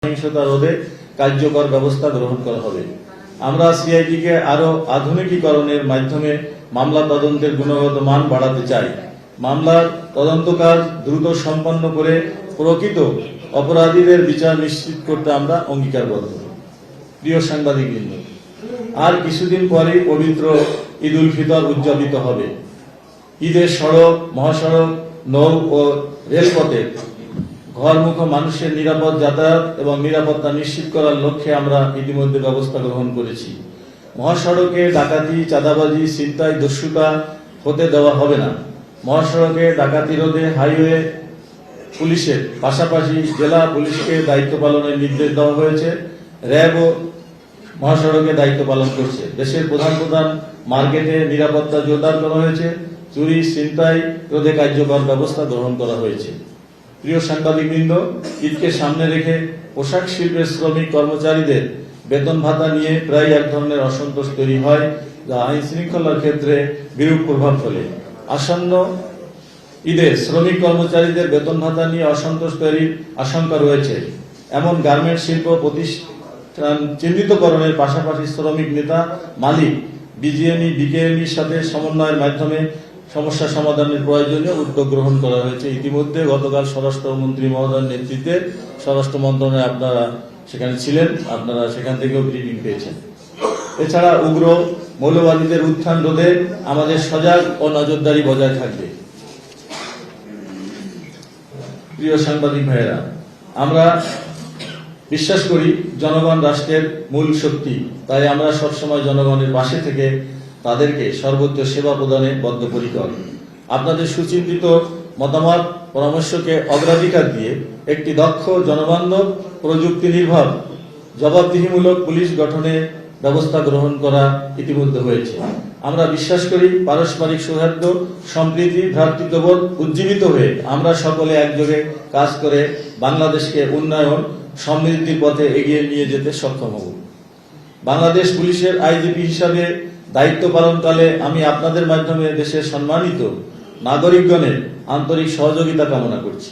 সহিংসতা রোধে কার্যকর ব্যবস্থা গ্রহণ করা হবে। আমরা সিআইডিকে আরো আধুনিকীকরণের মাধ্যমে মামলা তদন্তের গুণগত মান বাড়াতে চাই। মামলার তদন্ত কাজ দ্রুত সম্পন্ন করে প্রকৃত অপরাধীদের বিচার নিশ্চিত করতে আমরা অঙ্গীকারবদ্ধ। প্রিয় সাংবাদিকবৃন্দ, আর কিছুদিন পরেই পবিত্র ঈদ উল ফিতর উদযাপিত হবে। ঈদের সড়ক, মহাসড়ক, নৌ ও রেলপথে ঘরমুখো মানুষের নিরাপদ যাতায়াত এবং নিরাপত্তা নিশ্চিত করার লক্ষ্যে আমরা ইতিমধ্যে ব্যবস্থা গ্রহণ করেছি। মহাসড়কে ডাকাতি, চাঁদাবাজি, ছিনতাই, দস্যুতা হতে দেওয়া হবে না। মহাসড়কে ডাকাতি রোধে হাইওয়ে পুলিশের পাশাপাশি জেলা পুলিশকে দায়িত্ব পালনের নির্দেশ দেওয়া হয়েছে। র্যাবও মহাসড়কে দায়িত্ব পালন করছে। দেশের প্রধান প্রধান মার্কেটে নিরাপত্তা জোরদার করা হয়েছে। চুরি, ছিনতাই রোধে কার্যকর ব্যবস্থা গ্রহণ করা হয়েছে। প্রিয় সাংবাদিকবৃন্দ, ঈদকে সামনে রেখে পোশাক শিল্পের শ্রমিক কর্মচারীদের বেতন ভাতা নিয়ে প্রায় এক ধরনের অসন্তোষ তৈরি হয়, যা আইন শৃঙ্খলার ক্ষেত্রে বিরূপ প্রভাব ফেলে। আসন্ন ঈদে শ্রমিক কর্মচারীদের বেতন ভাতা নিয়ে অসন্তোষ তৈরির আশঙ্কা রয়েছে। এমন গার্মেন্টস শিল্প প্রতিষ্ঠান চিহ্নিতকরণের পাশাপাশি শ্রমিক নেতা, মালিক, বিজিএমই, বিকেএমইর সাথে সমন্বয়ের মাধ্যমে সমস্যা সমাধানের প্রয়োজনীয় উদ্যোগ গ্রহণ করা হয়েছে। ইতিমধ্যে গতকাল স্বরাষ্ট্রমন্ত্রী মহোদয়ের নেতৃত্বে স্বরাষ্ট্র মন্ত্রণালয়ে আপনারা সেখানে ছিলেন, আপনারা সেখান থেকেও ব্রিফিং পেয়েছেন। এছাড়া উগ্র মৌলবাদীদের উত্থান রোধে আমাদের সজাগ ও নজরদারি বজায় থাকবে। প্রিয় সাংবাদিক ভাইয়েরা, আমরা বিশ্বাস করি জনগণ রাষ্ট্রের মূল শক্তি। তাই আমরা সবসময় জনগণের পাশে থেকে তাদেরকে সর্বোচ্চ সেবা প্রদানে বদ্ধপরিকর। আপনাদের সুচিন্তিত মতামত, পরামর্শকে অগ্রাধিকার দিয়ে একটি দক্ষ, জনবান্ধব, প্রযুক্তি নির্ভর, জবাবদিহিমূলক পুলিশ গঠনে ব্যবস্থা গ্রহণ করা ইতিমধ্যে হয়েছে। আমরা বিশ্বাস করি পারস্পরিক সৌহার্দ্য, সম্প্রীতি, ভ্রাতৃত্ববোধ উজ্জীবিত হয়ে আমরা সকলে একযোগে কাজ করে বাংলাদেশকে উন্নয়ন, সমৃদ্ধির পথে এগিয়ে নিয়ে যেতে সক্ষম হব। বাংলাদেশ পুলিশের আইজিপি হিসাবে দায়িত্ব পালনকালে আমি আপনাদের মাধ্যমে দেশের সম্মানিত নাগরিকগণের আন্তরিক সহযোগিতা কামনা করছি।